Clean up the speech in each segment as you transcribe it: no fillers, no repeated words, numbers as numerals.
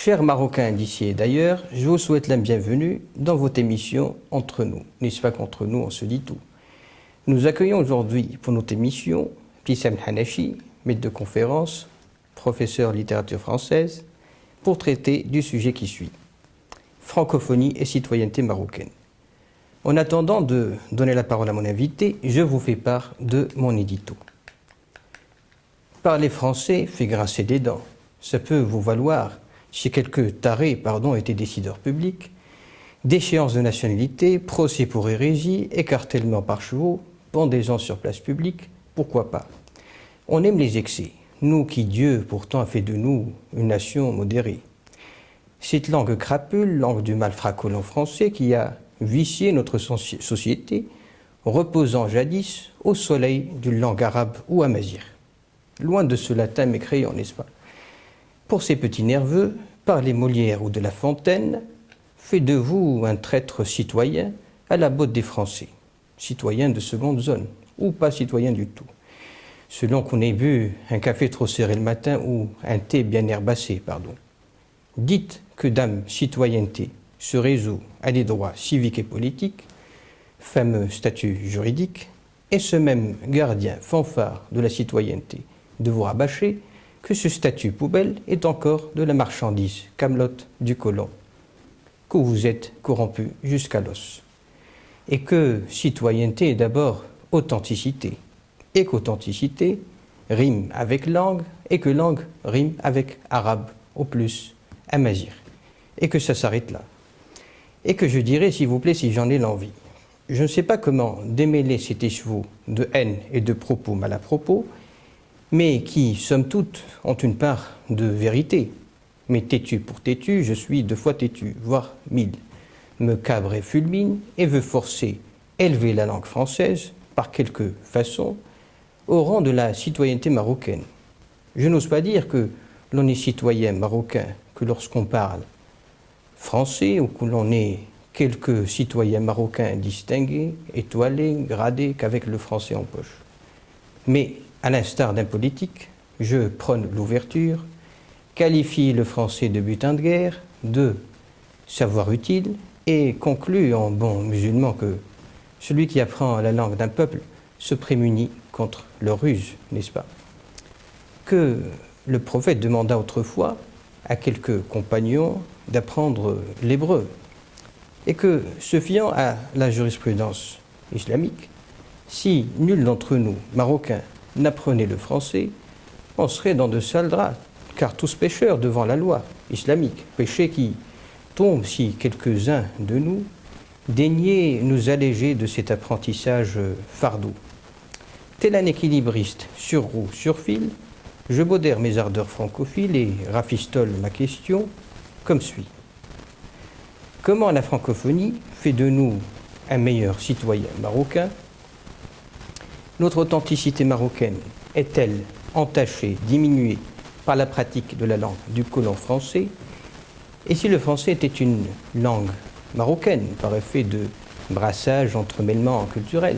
Chers Marocains d'ici et d'ailleurs, je vous souhaite la bienvenue dans votre émission Entre nous. N'est-ce pas qu'entre nous, on se dit tout. Nous accueillons aujourd'hui pour notre émission Ibtissam Hanachi, maître de conférence, professeur littérature française, pour traiter du sujet qui suit. Francophonie et citoyenneté marocaine. En attendant de donner la parole à mon invité, je vous fais part de mon édito. Parler français fait grincer des dents. Ça peut vous valoir, si quelques tarés, étaient décideurs publics, d'échéances de nationalité, procès pour hérésie, écartèlement par chevaux, pendaison sur place publique, pourquoi pas. On aime les excès, nous qui Dieu pourtant a fait de nous une nation modérée. Cette langue crapule, langue du mal fracollant français qui a vicié notre société, reposant jadis au soleil d'une langue arabe ou amazigh. Loin de ce latin mécréant, n'est-ce pas? Pour ces petits nerveux, parlez Molière ou de La Fontaine, fait de vous un traître citoyen à la botte des Français, citoyen de seconde zone, ou pas citoyen du tout, selon qu'on ait bu un café trop serré le matin ou un thé bien herbassé, Dites que dame citoyenneté se résout à des droits civiques et politiques, fameux statut juridique, et ce même gardien fanfare de la citoyenneté de vous rabâcher que ce statut poubelle est encore de la marchandise camelote du colon, que vous êtes corrompu jusqu'à l'os. Et que citoyenneté est d'abord authenticité, et qu'authenticité rime avec langue, et que langue rime avec arabe, au plus amazigh, et que ça s'arrête là. Et que je dirais, s'il vous plaît, si j'en ai l'envie. Je ne sais pas comment démêler cet écheveau de haine et de propos mal à propos, mais qui, somme toute, ont une part de vérité. Mais têtu pour têtu, je suis 2 fois têtu, voire 1000. Me cabre et fulmine et veut forcer, élever la langue française, par quelque façon, au rang de la citoyenneté marocaine. Je n'ose pas dire que l'on est citoyen marocain que lorsqu'on parle français ou que l'on est quelques citoyens marocains distingués, étoilés, gradés, qu'avec le français en poche. Mais, à l'instar d'un politique, je prône l'ouverture, qualifie le français de butin de guerre, de savoir utile, et conclut en bon musulman que celui qui apprend la langue d'un peuple se prémunit contre leur ruse, n'est-ce pas? Que le prophète demanda autrefois à quelques compagnons d'apprendre l'hébreu, et que, se fiant à la jurisprudence islamique, si nul d'entre nous, Marocains, n'apprenait le français, on serait dans de sales draps, car tous pécheurs devant la loi islamique, péché qui tombe si quelques-uns de nous daignaient nous alléger de cet apprentissage fardeau. Tel un équilibriste sur roue, sur fil, je modère mes ardeurs francophiles et rafistole ma question comme suit. Comment la francophonie fait de nous un meilleur citoyen marocain? Notre authenticité marocaine est-elle entachée, diminuée par la pratique de la langue du colon français? Et si le français était une langue marocaine par effet de brassage, entremêlement culturel,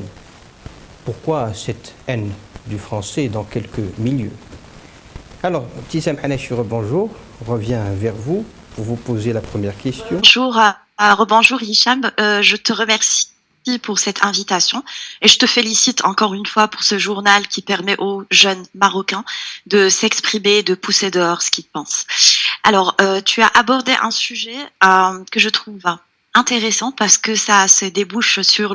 pourquoi cette haine du français dans quelques milieux? Alors, Ibtissam Hanachi, bonjour, reviens vers vous pour vous poser la première question. Bonjour, rebonjour Hicham, je te remercie pour cette invitation et je te félicite encore une fois pour ce journal qui permet aux jeunes Marocains de s'exprimer, de pousser dehors ce qu'ils pensent. Alors, tu as abordé un sujet que je trouve intéressant parce que ça se débouche sur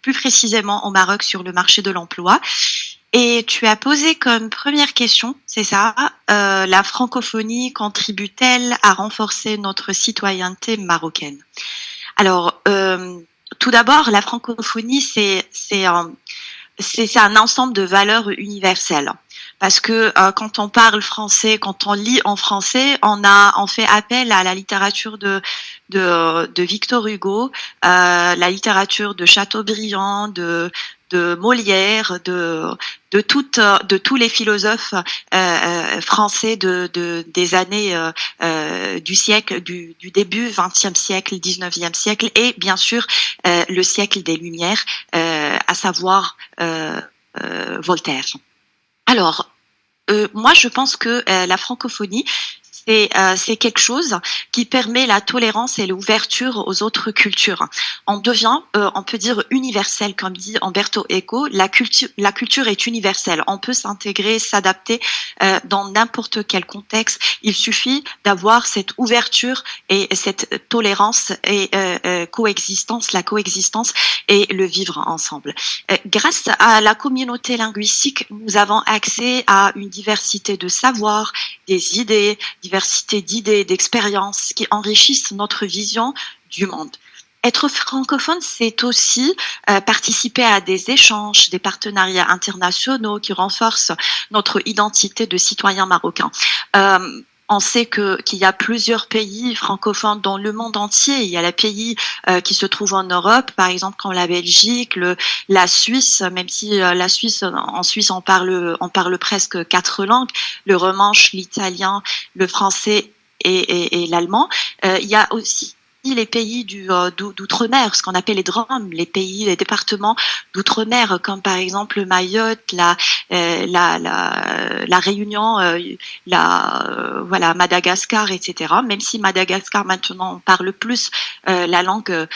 plus précisément au Maroc sur le marché de l'emploi. Et tu as posé comme première question, c'est ça, la francophonie contribue-t-elle à renforcer notre citoyenneté marocaine? Alors, tout d'abord, la francophonie, c'est un ensemble de valeurs universelles. Parce que quand on parle français, quand on lit en français, on fait appel à la littérature de Victor Hugo, la littérature de Chateaubriand, de Molière, de tous les philosophes français des années du siècle, du début 20e siècle, 19e siècle, et bien sûr le siècle des Lumières, à savoir Voltaire. Alors, moi, je pense que la francophonie, c'est quelque chose qui permet la tolérance et l'ouverture aux autres cultures. On devient, on peut dire universel, comme dit Umberto Eco. La culture est universelle. On peut s'intégrer, s'adapter dans n'importe quel contexte. Il suffit d'avoir cette ouverture et cette tolérance et coexistence, la coexistence et le vivre ensemble. Grâce à la communauté linguistique, nous avons accès à une diversité de savoirs, des idées, diversité d'idées, d'expériences qui enrichissent notre vision du monde. Être francophone, c'est aussi participer à des échanges, des partenariats internationaux qui renforcent notre identité de citoyen marocain. On sait qu'il y a plusieurs pays francophones dans le monde entier. Il y a les pays qui se trouvent en Europe, par exemple comme la Belgique, la Suisse, même si la Suisse, en Suisse on parle presque 4 langues, le romanche, l'italien, le français et l'allemand. Il y a aussi les pays d'outre-mer, ce qu'on appelle les DROM, les départements d'outre-mer, comme par exemple Mayotte, la Réunion, voilà, Madagascar, etc. Même si Madagascar maintenant on parle plus la langue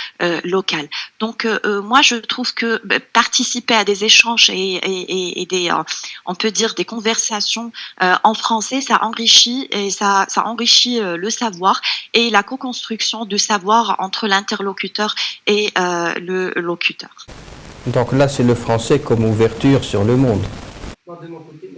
locale. Donc moi je trouve que participer à des échanges et des, on peut dire des conversations en français, ça enrichit le savoir et la co-construction de savoir entre l'interlocuteur et le locuteur. Donc là, c'est le français comme ouverture sur le monde.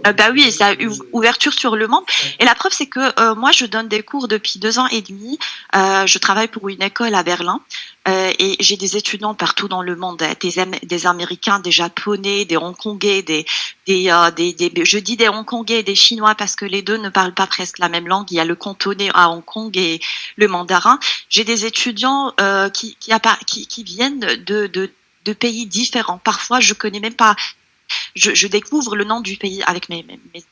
Bah oui, ça a eu ouverture sur le monde. Et la preuve, c'est que moi, je donne des cours depuis 2 ans et demi. Je travaille pour une école à Berlin et j'ai des étudiants partout dans le monde, des Américains, des Japonais, des Hongkongais, je dis des Hongkongais et des Chinois parce que les deux ne parlent pas presque la même langue. Il y a le cantonais à Hong Kong et le mandarin. J'ai des étudiants qui viennent de pays différents. Parfois, je connais même pas. Je découvre le nom du pays avec mes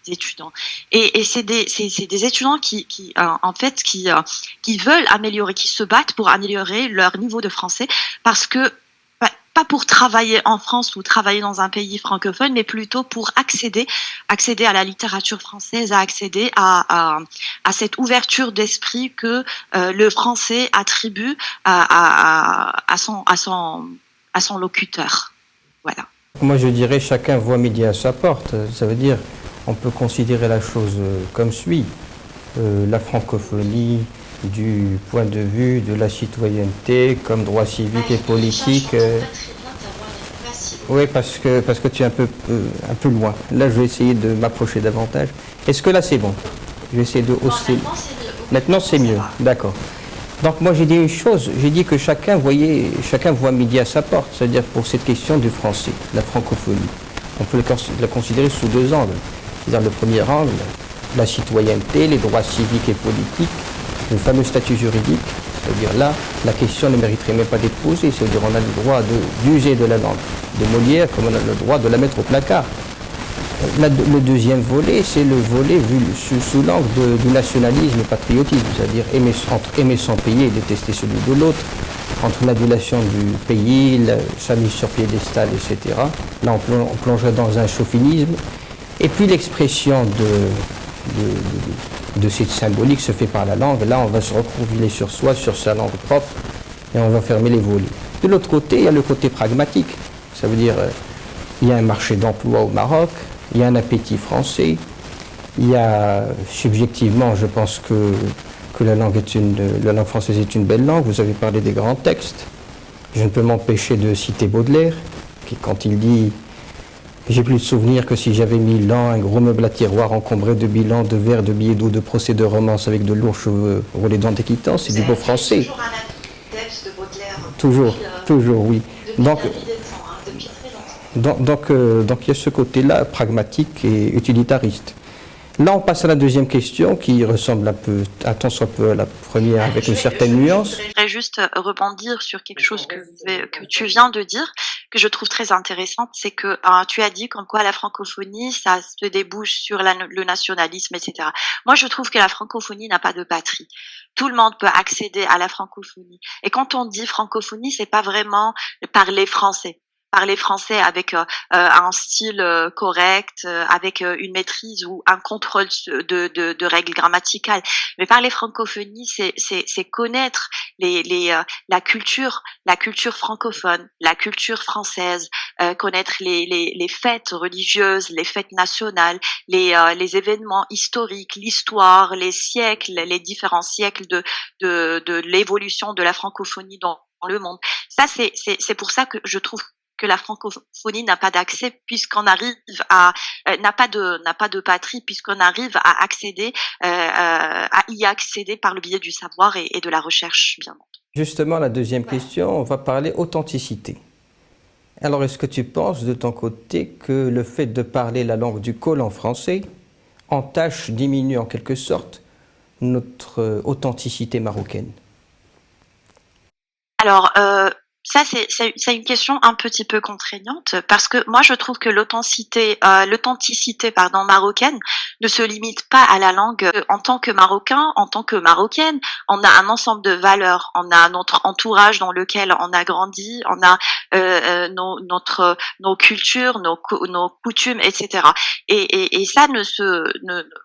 étudiants et c'est des étudiants qui en fait qui veulent améliorer, qui se battent pour améliorer leur niveau de français parce que pas pour travailler en France ou travailler dans un pays francophone, mais plutôt pour accéder à la littérature française, accéder à cette ouverture d'esprit que le français attribue à son locuteur. Voilà. Moi, je dirais chacun voit midi à sa porte. Ça veut dire, on peut considérer la chose comme suit. La francophonie, du point de vue de la citoyenneté, comme droit civique et politique. Oui, parce que tu es un peu loin. Là, je vais essayer de m'approcher davantage. Est-ce que là, c'est bon? Je vais essayer de hausser. Maintenant, c'est mieux. D'accord. Donc moi j'ai dit une chose, j'ai dit que chacun voit midi à sa porte, c'est-à-dire pour cette question du français, la francophonie. On peut la considérer sous 2 angles. C'est-à-dire le premier angle, la citoyenneté, les droits civiques et politiques, le fameux statut juridique, c'est-à-dire là, la question ne mériterait même pas d'être posée, c'est-à-dire on a le droit d'user de la langue de Molière comme on a le droit de la mettre au placard. Le deuxième volet, c'est le volet vu sous l'angle du nationalisme et patriotisme, c'est-à-dire entre aimer son pays et détester celui de l'autre, entre l'adulation du pays, sa mise sur piédestal, etc. Là, on plongerait dans un chauvinisme. Et puis l'expression de cette symbolique se fait par la langue. Là, on va se recroqueviller sur soi, sur sa langue propre, et on va fermer les volets. De l'autre côté, il y a le côté pragmatique. Ça veut dire, il y a un marché d'emploi au Maroc, il y a un appétit français, il y a subjectivement, je pense que la langue française est une belle langue. Vous avez parlé des grands textes. Je ne peux m'empêcher de citer Baudelaire, qui quand il dit « J'ai plus de souvenirs que si j'avais 1000 ans, un gros meuble à tiroir encombré de bilans, de vers, de billets d'eau, de procès de romance avec de lourds cheveux roulés dans des quittances », c'est du beau français. Toujours un adepte de Baudelaire. Toujours, oui. Donc, Donc, il y a ce côté-là pragmatique et utilitariste. Là, on passe à la deuxième question qui ressemble un tant soit peu à la première avec une certaine nuance. Je voudrais juste rebondir sur quelque chose que tu viens de dire, que je trouve très intéressante, c'est que tu as dit comme quoi la francophonie, ça se débouche sur le nationalisme, etc. Moi, je trouve que la francophonie n'a pas de patrie. Tout le monde peut accéder à la francophonie. Et quand on dit francophonie, c'est pas vraiment parler français. parler français avec un style correct, avec une maîtrise ou un contrôle de règles grammaticales. Mais parler francophonie, c'est connaître la culture francophone, la culture française, connaître les fêtes religieuses, les fêtes nationales, les événements historiques, l'histoire, les siècles, les différents siècles de l'évolution de la francophonie dans le monde. Ça, c'est pour ça que je trouve que la francophonie n'a pas d'accès puisqu'on arrive à n'a pas de patrie puisqu'on arrive à accéder à y accéder par le biais du savoir et de la recherche, bien entendu. Justement, la deuxième question, on va parler authenticité. Alors, est-ce que tu penses de ton côté que le fait de parler la langue du colon français entache, diminue en quelque sorte notre authenticité marocaine? Alors, ça, c'est une question un petit peu contraignante parce que moi, je trouve que l'authenticité, pardon, marocaine ne se limite pas à la langue. En tant que Marocain, en tant que Marocaine, on a un ensemble de valeurs. On a notre entourage dans lequel on a grandi, on a nos cultures, nos coutumes, etc. Et ça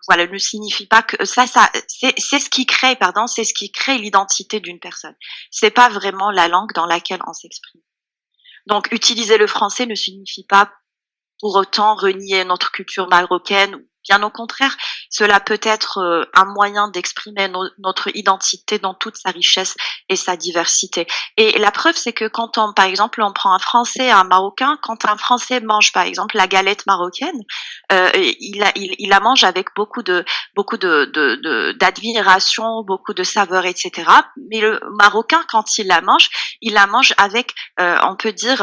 voilà, ne signifie pas que c'est ce qui crée, pardon, c'est ce qui crée l'identité d'une personne. C'est pas vraiment la langue dans laquelle on s'exprime. Donc, utiliser le français ne signifie pas pour autant renier notre culture marocaine. Bien au contraire, cela peut être un moyen d'exprimer notre identité dans toute sa richesse et sa diversité. Et la preuve, c'est que quand par exemple, on prend un Français et un Marocain, quand un Français mange, par exemple, la galette marocaine, il la mange avec beaucoup d'admiration, beaucoup de saveur, etc. Mais le Marocain, quand il la mange avec, on peut dire,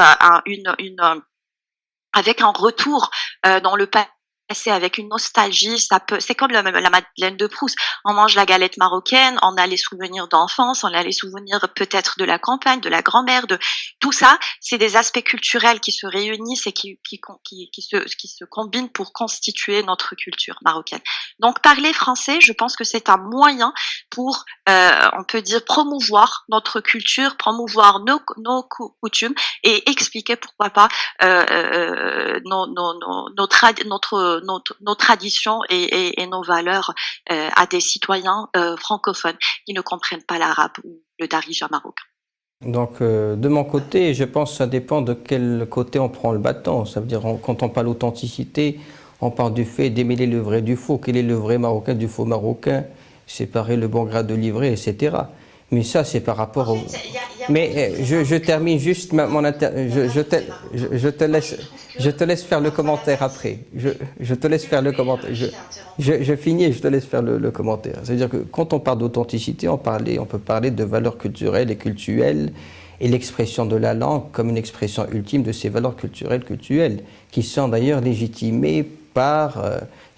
avec un retour dans le passé, avec une nostalgie. C'est comme la Madeleine de Proust. On mange la galette marocaine, on a les souvenirs d'enfance, on a les souvenirs peut-être de la campagne, de la grand-mère, de tout ça. C'est des aspects culturels qui se réunissent et qui se combinent pour constituer notre culture marocaine. Donc parler français, je pense que c'est un moyen pour, on peut dire, promouvoir notre culture, promouvoir nos coutumes et expliquer pourquoi pas nos traditions et nos valeurs à des citoyens francophones qui ne comprennent pas l'arabe ou le darija marocain. Donc, de mon côté, je pense que ça dépend de quel côté on prend le bâton. Ça veut dire, quand on parle d'authenticité, on parle du fait d'émêler le vrai du faux. Quel est le vrai marocain du faux marocain? Séparer le bon grade de livret, etc. Mais ça, c'est par rapport au... Mais je termine juste je te laisse faire le commentaire après. Je te laisse faire le commentaire. Je finis et je te laisse faire le commentaire. C'est-à-dire que quand on parle d'authenticité, on peut parler de valeurs culturelles et cultuelles et l'expression de la langue comme une expression ultime de ces valeurs culturelles, qui sont d'ailleurs légitimées par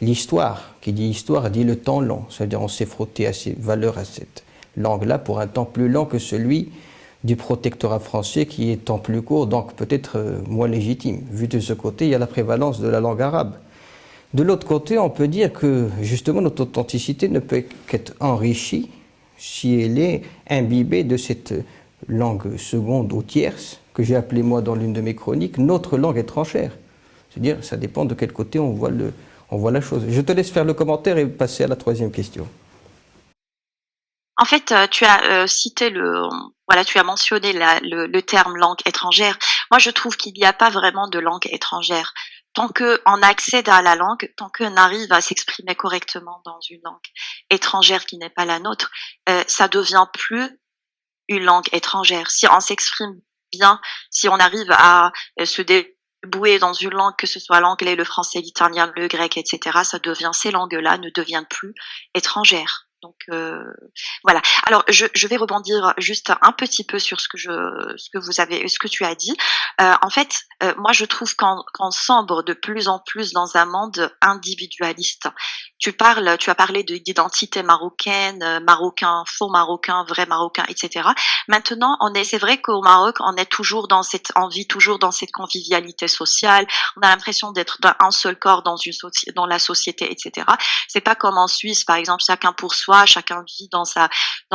l'histoire. Qui dit histoire dit le temps long. C'est-à-dire on s'est frotté à ces valeurs, à cette langue-là pour un temps plus long que celui du protectorat français qui est temps plus court, donc peut-être moins légitime. Vu de ce côté, il y a la prévalence de la langue arabe. De l'autre côté, on peut dire que justement notre authenticité ne peut qu'être enrichie si elle est imbibée de cette langue seconde ou tierce, que j'ai appelée moi dans l'une de mes chroniques, notre langue étrangère. C'est-à-dire, ça dépend de quel côté on voit la chose. Je te laisse faire le commentaire et passer à la troisième question. En fait, tu as cité tu as mentionné le terme langue étrangère. Moi, je trouve qu'il n'y a pas vraiment de langue étrangère. Tant qu'on accède à la langue, tant qu'on arrive à s'exprimer correctement dans une langue étrangère qui n'est pas la nôtre, ça devient plus une langue étrangère. Si on s'exprime bien, si on arrive à se débrouiller dans une langue, que ce soit l'anglais, le français, l'italien, le grec, etc., ces langues-là ne deviennent plus étrangères. Donc voilà. Alors je vais rebondir juste un petit peu sur ce que tu as dit. En fait, moi je trouve qu'on sombre de plus en plus dans un monde individualiste. Tu as parlé d'identité marocaine, marocain, faux marocain, vrai marocain, etc. Maintenant, c'est vrai qu'au Maroc, on vit toujours dans cette convivialité sociale. On a l'impression d'être d'un seul corps dans la société, etc. C'est pas comme en Suisse, par exemple, chacun pour soi. droit, chacun vit dans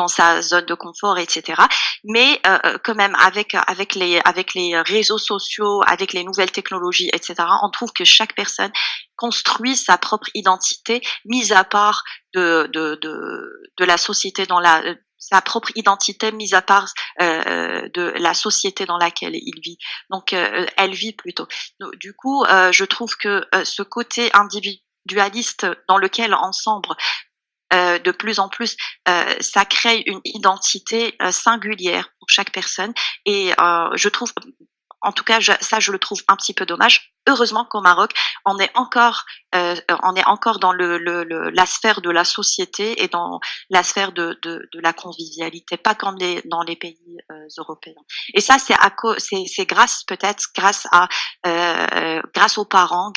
sa zone de confort, etc. Mais quand même, avec les réseaux sociaux, avec les nouvelles technologies, etc., on trouve que chaque personne construit sa propre identité, mise à part de la société dans la sa propre identité, mise à part de la société dans laquelle il vit. Donc, elle vit plutôt. Du coup, je trouve que ce côté individualiste dans lequel on sombre de plus en plus, ça crée une identité singulière pour chaque personne. Et je trouve, en tout cas, ça, je le trouve un petit peu dommage. Heureusement qu'au Maroc, on est encore dans la sphère de la société et dans la sphère de la convivialité, pas comme dans les pays européens. Et ça, c'est grâce peut-être grâce aux parents,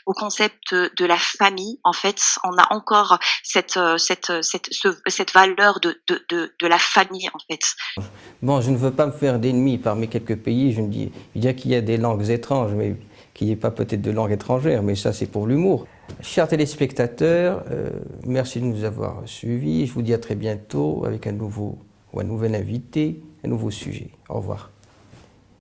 au concept de la famille. En fait, on a encore cette valeur de la famille, en fait. Bon, je ne veux pas me faire d'ennemis parmi quelques pays. Je me dis bien qu'il y a des langues étranges, mais qu'il n'y ait pas peut-être de langue étrangère, mais ça c'est pour l'humour. Chers téléspectateurs, merci de nous avoir suivis. Je vous dis à très bientôt avec un nouvel invité, un nouveau sujet. Au revoir.